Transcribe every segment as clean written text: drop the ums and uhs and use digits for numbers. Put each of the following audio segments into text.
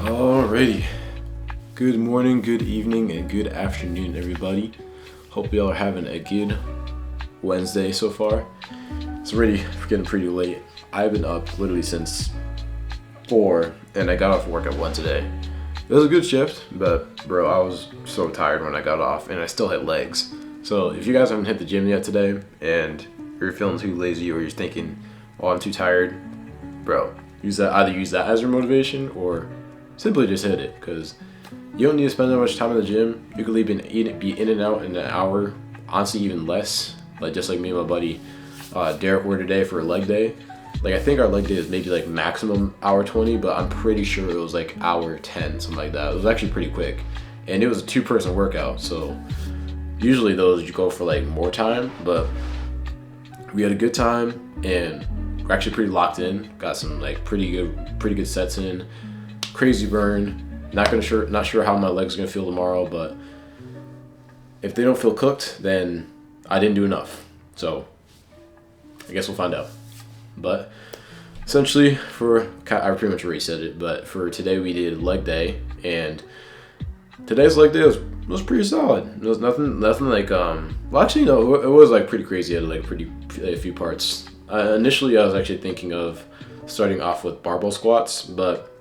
Alrighty. Good morning, good evening, and good afternoon, everybody. Hope y'all are having a good Wednesday so far. It's already getting pretty late. I've been up literally since 4, and I got off work at 1 today. It was a good shift, but bro, I was so tired when I got off, and I still had legs. So if you guys haven't hit the gym yet today, and you're feeling too lazy, or you're thinking, "Oh, I'm too tired," bro, use that as your motivation, or simply just hit it, because you don't need to spend that much time in the gym. You could be in and out in an hour, honestly even less. Like just like me and my buddy Derek were today for a leg day. Like I think our leg day is maybe like maximum hour 20, but I'm pretty sure it was like hour 10, something like that. It was actually pretty quick, and it was a 2-person workout. So usually those you go for like more time, but we had a good time and we're actually pretty locked in. Got some like pretty good sets in. Crazy burn. Not sure how my legs are gonna feel tomorrow, but if they don't feel cooked, then I didn't do enough. So I guess we'll find out. But essentially, I pretty much already said it, but for today we did leg day, and today's leg day was pretty solid. It was nothing like well, actually no, it was like pretty crazy. It had like a few parts. Initially, I was actually thinking of starting off with barbell squats, but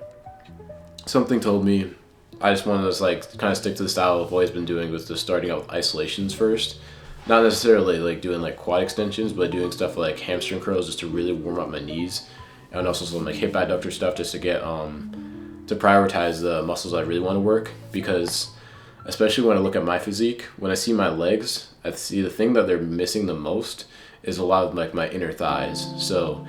something told me I just wanted to like kind of stick to the style I've always been doing, with just starting out with isolations first. Not necessarily like doing like quad extensions, but doing stuff like hamstring curls just to really warm up my knees, and also some like hip adductor stuff just to get to prioritize the muscles I really want to work. Because especially when I look at my physique, when I see my legs, I see the thing that they're missing the most is a lot of like my inner thighs. So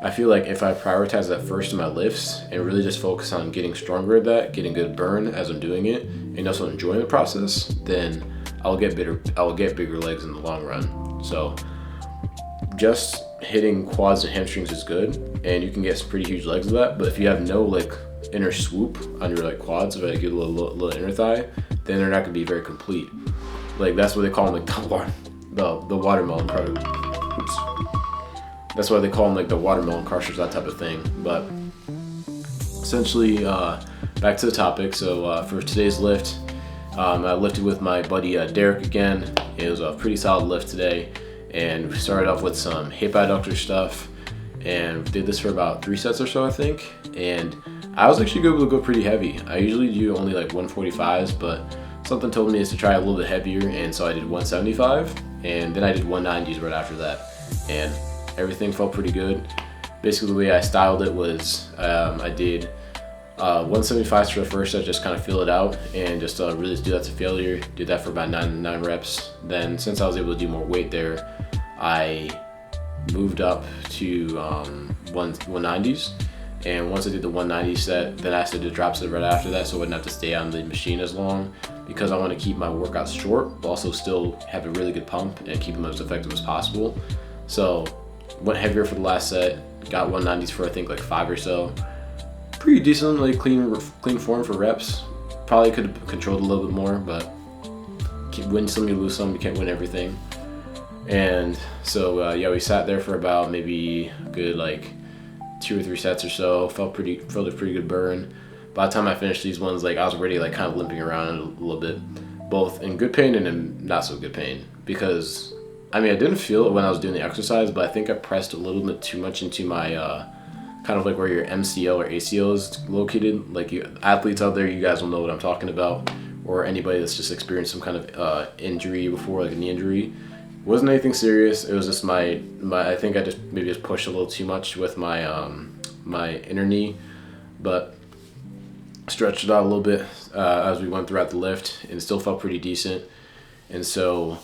I feel like if I prioritize that first in my lifts and really just focus on getting stronger at that, getting good burn as I'm doing it, and also enjoying the process, then I'll get bigger legs in the long run. So just hitting quads and hamstrings is good, and you can get some pretty huge legs of that. But if you have no like inner swoop on your like quads, if I get a little inner thigh, then they're not gonna be very complete. Like that's what they call them, like the watermelon crushers. Oops. That's why they call them like the watermelon crushers, that type of thing. But essentially, back to the topic. So for today's lift, I lifted with my buddy Derek again. It was a pretty solid lift today, and we started off with some hip adductor stuff, and did this for about 3 sets or so, I think. And I was actually able to go pretty heavy. I usually do only like 145s, but something told me is to try a little bit heavier, and so I did 175, and then I did 190s right after that, and everything felt pretty good. Basically, the way I styled it was I did 175s for the first set, just kind of feel it out, and just really do that to failure. Did that for about 9 reps. Then, since I was able to do more weight there, I moved up to 190s. And once I did the 190 set, then I started to drop set right after that, so I wouldn't have to stay on the machine as long, because I want to keep my workouts short, but also still have a really good pump and keep them as effective as possible. So went heavier for the last set, got 190s for I think like 5 or so. Pretty decent, like clean form for reps. Probably could have controlled a little bit more, but you win some, you lose some, you can't win everything. And so yeah, we sat there for about maybe a good like 2 or 3 sets or so. Felt a pretty good burn. By the time I finished these ones, like I was already like kind of limping around a little bit, both in good pain and in not so good pain, because I mean, I didn't feel it when I was doing the exercise, but I think I pressed a little bit too much into my kind of like where your MCL or ACL is located. Like you athletes out there, you guys will know what I'm talking about, or anybody that's just experienced some kind of injury before, like a knee injury. It wasn't anything serious. It was just my I think I just maybe pushed a little too much with my my inner knee, but stretched it out a little bit as we went throughout the lift, and it still felt pretty decent. And so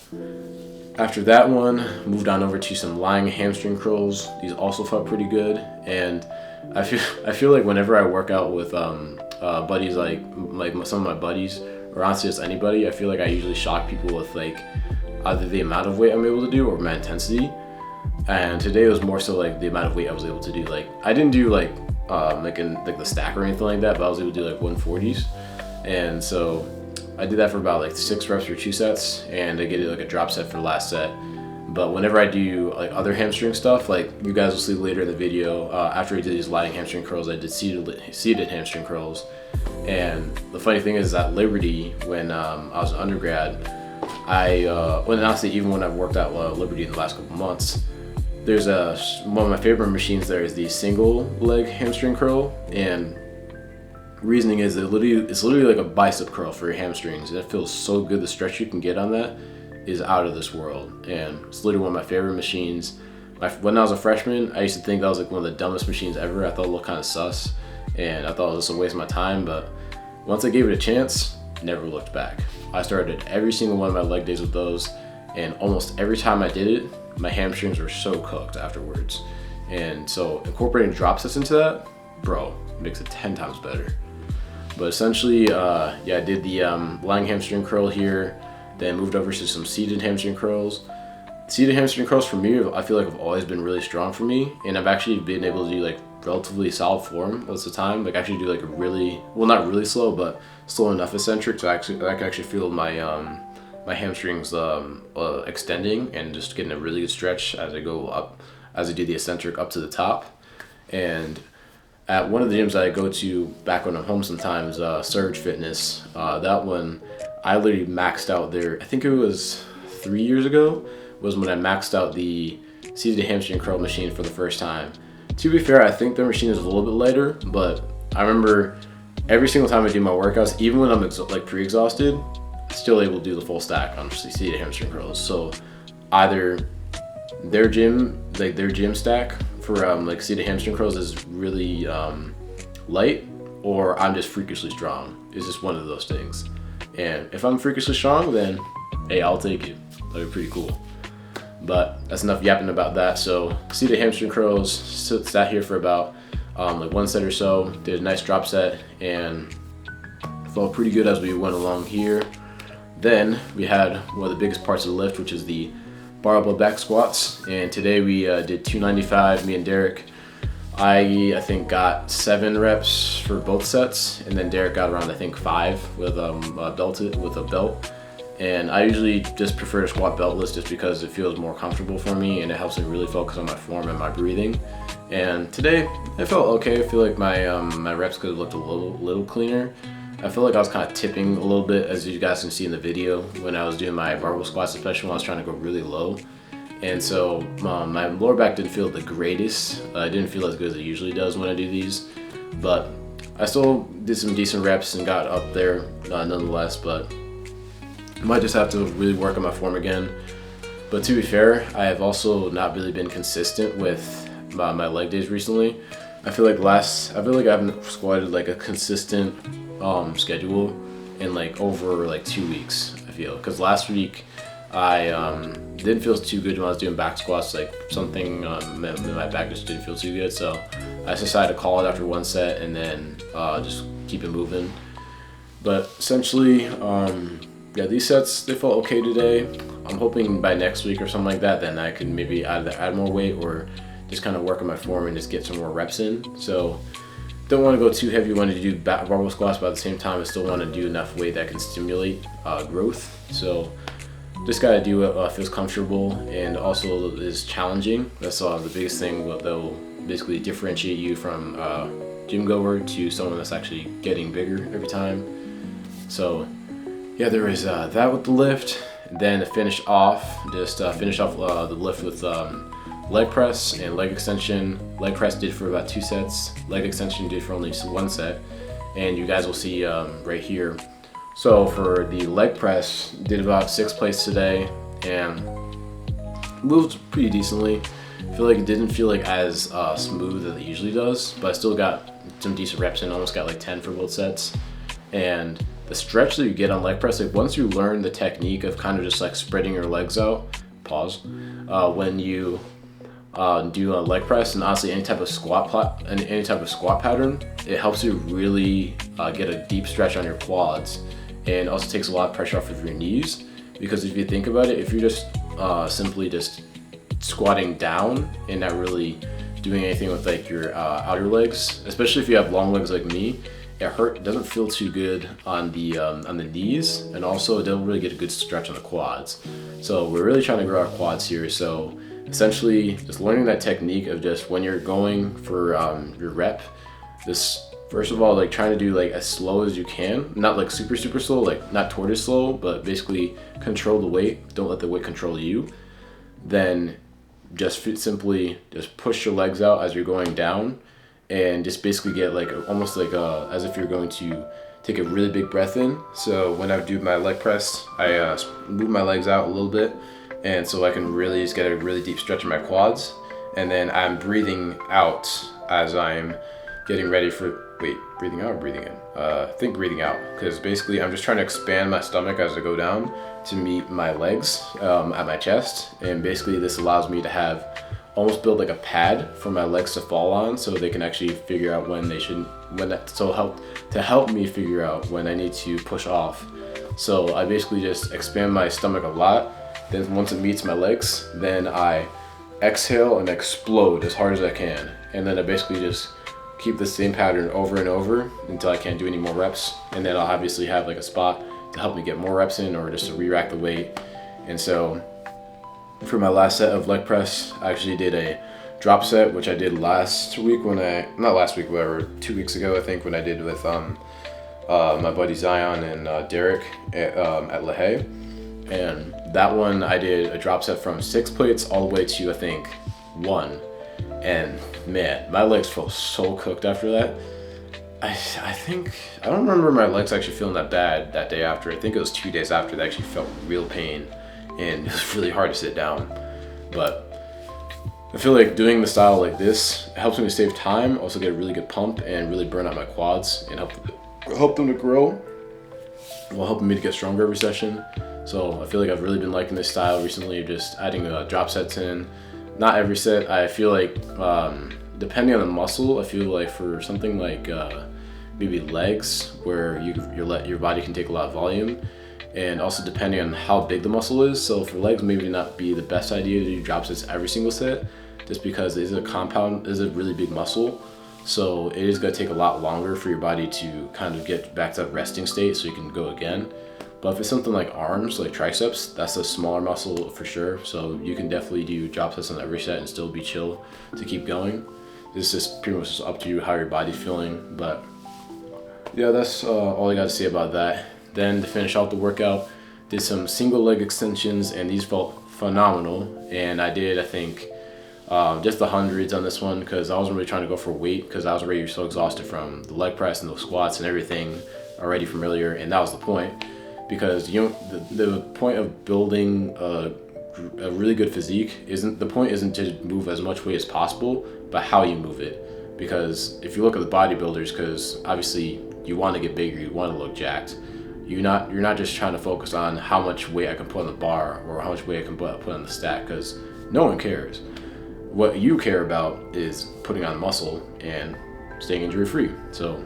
after that one, moved on over to some lying hamstring curls. These also felt pretty good, and I feel like whenever I work out with buddies, like some of my buddies, or honestly just anybody, I feel like I usually shock people with like either the amount of weight I'm able to do or my intensity. And today it was more so like the amount of weight I was able to do. Like I didn't do like the stack or anything like that, but I was able to do like 140s, and so I did that for about like 6 reps for 2 sets, and I did like a drop set for the last set. But whenever I do like other hamstring stuff, like you guys will see later in the video, after I did these lying hamstring curls, I did seated hamstring curls. And the funny thing is that Liberty, when I was an undergrad, well, honestly, even when I've worked out Liberty in the last couple months, there's one of my favorite machines there is the single leg hamstring curl, and reasoning is it's literally like a bicep curl for your hamstrings, and it feels so good. The stretch you can get on that is out of this world, and it's literally one of my favorite machines. When I was a freshman, I used to think that was like one of the dumbest machines ever. I thought it looked kind of sus, and I thought it was just a waste of my time, but once I gave it a chance, never looked back. I started every single one of my leg days with those, and almost every time I did it, my hamstrings were so cooked afterwards. And so incorporating Dropsets into that, bro, makes it 10 times better. But essentially, yeah, I did the lying hamstring curl here, then moved over to some seated hamstring curls. Seated hamstring curls for me, I feel like have always been really strong for me, and I've actually been able to do like relatively solid form most of the time. Like actually do like a really, well, not really slow, but slow enough eccentric so I can actually feel my my hamstrings extending and just getting a really good stretch as I go up, as I do the eccentric up to the top. And at one of the gyms that I go to back when I'm home sometimes, Surge Fitness, that one, I literally maxed out there, I think it was 3 years ago, was when I maxed out the seated hamstring curl machine for the first time. To be fair, I think their machine is a little bit lighter, but I remember every single time I do my workouts, even when I'm like pre-exhausted, still able to do the full stack on seated hamstring curls. So either their gym stack for like seated hamstring curls is really light, or I'm just freakishly strong. It's just one of those things. And if I'm freakishly strong, then hey, I'll take it. That'd be pretty cool. But that's enough yapping about that. So seated hamstring curls, sat here for about like one set or so, did a nice drop set, and felt pretty good as we went along here. Then we had one of the biggest parts of the lift, which is the barbell back squats. And today we did 295, me and Derek. I think got 7 reps for both sets, and then Derek got around I think 5 with a belt. And I usually just prefer to squat beltless just because it feels more comfortable for me and it helps me really focus on my form and my breathing. And today it felt okay. I feel like my my reps could have looked a little cleaner. I feel like I was kind of tipping a little bit, as you guys can see in the video, when I was doing my barbell squats, especially when I was trying to go really low. And so my lower back didn't feel the greatest. It didn't feel as good as it usually does when I do these, but I still did some decent reps and got up there nonetheless. But I might just have to really work on my form again. But to be fair, I have also not really been consistent with my leg days recently. I feel like I haven't squatted like a consistent schedule in like over like 2 weeks, I feel. Because last week I didn't feel too good when I was doing back squats. Like something in my back just didn't feel too good. So I decided to call it after one set and then just keep it moving. But essentially, yeah, these sets, they felt okay today. I'm hoping by next week or something like that, then I can maybe either add more weight or just kind of work on my form and just get some more reps in. So don't want to go too heavy when to do barbell squats, but at the same time, I still want to do enough weight that can stimulate growth. So just gotta do what feels comfortable and also is challenging. That's the biggest thing that will basically differentiate you from gym goer to someone that's actually getting bigger every time. So yeah, there is that with the lift. Then to finish off, the lift with leg press and leg extension. Leg press did for about 2 sets. Leg extension did for only 1 set. And you guys will see right here. So for the leg press, did about 6 plates today and moved pretty decently. I feel like it didn't feel like as smooth as it usually does, but I still got some decent reps in. Almost got like 10 for both sets. And the stretch that you get on leg press, like once you learn the technique of kind of just like spreading your legs out, when you do a leg press and honestly any type of squat pattern, it helps you really get a deep stretch on your quads, and also takes a lot of pressure off of your knees. Because if you think about it, if you're just simply just squatting down and not really doing anything with like your outer legs, especially if you have long legs like me, it doesn't feel too good on the knees, and also it doesn't really get a good stretch on the quads. So we're really trying to grow our quads here. So essentially just learning that technique of just when you're going for your rep, this first of all, like trying to do like as slow as you can, not like super slow, like not tortoise slow, but basically control the weight, don't let the weight control you. Then just simply just push your legs out as you're going down, and just basically get like almost like as if you're going to take a really big breath in. So when I do my leg press, I move my legs out a little bit, and so I can really just get a really deep stretch in my quads, and then I'm breathing out as I'm getting ready for, breathing out or breathing in? I think breathing out, because basically I'm just trying to expand my stomach as I go down to meet my legs at my chest, and basically this allows me to have almost build like a pad for my legs to fall on, so they can actually figure out when they should, help me figure out when I need to push off. So I basically just expand my stomach a lot, then once it meets my legs, then I exhale and explode as hard as I can, and then I basically just keep the same pattern over and over until I can't do any more reps, and then I'll obviously have like a spot to help me get more reps in, or just to re-rack the weight. And so for my last set of leg press, I actually did a drop set, which I did last week not last week, whatever, 2 weeks ago I think, when I did with my buddy Zion and Derek at La Haye. And that one I did a drop set from 6 plates all the way to I think 1. And man, my legs felt so cooked after that. I don't remember my legs actually feeling that bad that day after. I think it was 2 days after that I actually felt real pain, and it was really hard to sit down. But I feel like doing the style like this helps me to save time, also get a really good pump, and really burn out my quads and help them to grow, while helping me to get stronger every session. So I feel like I've really been liking this style recently, just adding drop sets in. Not every set. I feel like depending on the muscle, I feel like for something like maybe legs, where your body can take a lot of volume, and also depending on how big the muscle is. So for legs, maybe not be the best idea to do drop sets every single set, just because it is a really big muscle. So it is going to take a lot longer for your body to kind of get back to that resting state so you can go again. But if it's something like arms, like triceps, that's a smaller muscle for sure. So you can definitely do drop sets on every set and still be chill to keep going. This is pretty much just up to you how your body's feeling. But yeah, that's all I got to say about that. Then to finish out the workout, did some single leg extensions, and these felt phenomenal. And I did, I think, just the hundreds on this one, because I wasn't really trying to go for weight, because I was already so exhausted from the leg press and the squats and everything already from earlier, and that was the point. Because the point of building a really good physique isn't to move as much weight as possible, but how you move it. Because if you look at the bodybuilders, because obviously you want to get bigger, you want to look jacked, you're not just trying to focus on how much weight I can put on the bar or how much weight I can put on the stack, because no one cares. What you care about is putting on muscle and staying injury free. So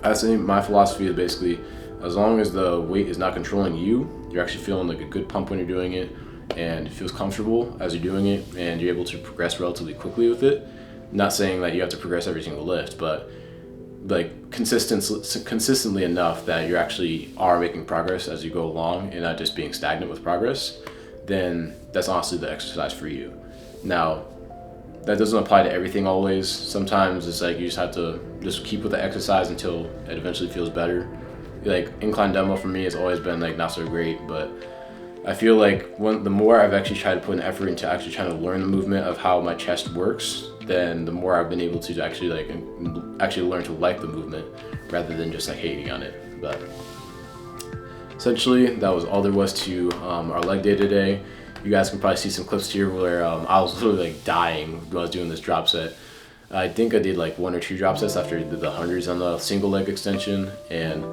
I think my philosophy is basically, as long as the weight is not controlling you, you're actually feeling like a good pump when you're doing it, and it feels comfortable as you're doing it, and you're able to progress relatively quickly with it. Not saying that you have to progress every single lift, but like consistently enough that you actually are making progress as you go along and not just being stagnant with progress, then that's honestly the exercise for you. Now, that doesn't apply to everything always. Sometimes it's like you just have to just keep with the exercise until it eventually feels better. Like incline dumbbell for me has always been like not so great, but I feel like the more I've actually tried to put an effort into actually trying to learn the movement of how my chest works, then the more I've been able to actually learn to like the movement rather than just like hating on it. But essentially that was all there was to our leg day today. You guys can probably see some clips here where I was literally like dying when I was doing this drop set. I think I did like 1 or 2 drop sets after I did the hundreds on the single leg extension, and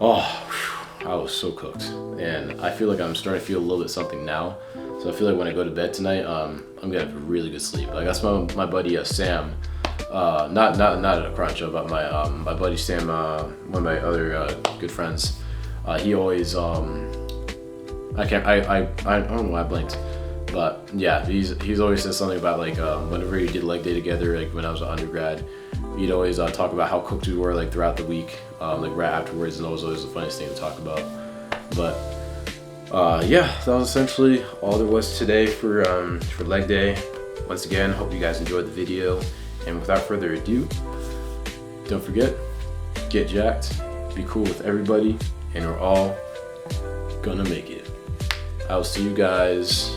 I was so cooked. And I feel like I'm starting to feel a little bit something now. So I feel like when I go to bed tonight, I'm gonna have a really good sleep. Like that's my buddy Sam, not at a crunch, but my buddy Sam, one of my other good friends. He always I don't know why I blinked, but yeah, he's always said something about like whenever he did leg day together, like when I was an undergrad, we'd always talk about how cooked we were like throughout the week, like right afterwards, and that was always the funniest thing to talk about. But yeah, that was essentially all there was today for leg day. Once again, hope you guys enjoyed the video, and without further ado, don't forget, get jacked, be cool with everybody, and we're all gonna make it. I will see you guys,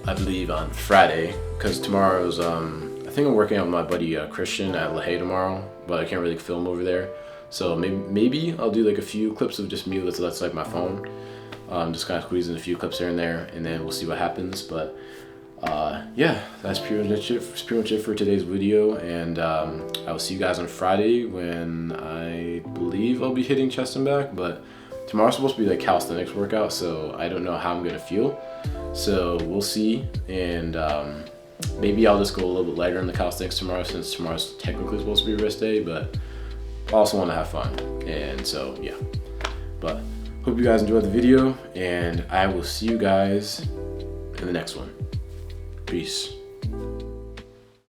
I believe, on Friday, because tomorrow's I think I'm working out with my buddy Christian at La Haye tomorrow, but I can't really film over there. So maybe I'll do like a few clips of just me that's like my phone. Just kind of squeezing a few clips here and there, and then we'll see what happens. But yeah, that's pretty much it for today's video, and I will see you guys on Friday when I believe I'll be hitting chest and back. But tomorrow's supposed to be like calisthenics workout, so I don't know how I'm gonna feel. So we'll see, and maybe I'll just go a little bit lighter on the calisthenics tomorrow, since tomorrow's technically supposed to be rest day, but I also want to have fun, and so yeah. But hope you guys enjoyed the video, and I will see you guys in the next one. Peace.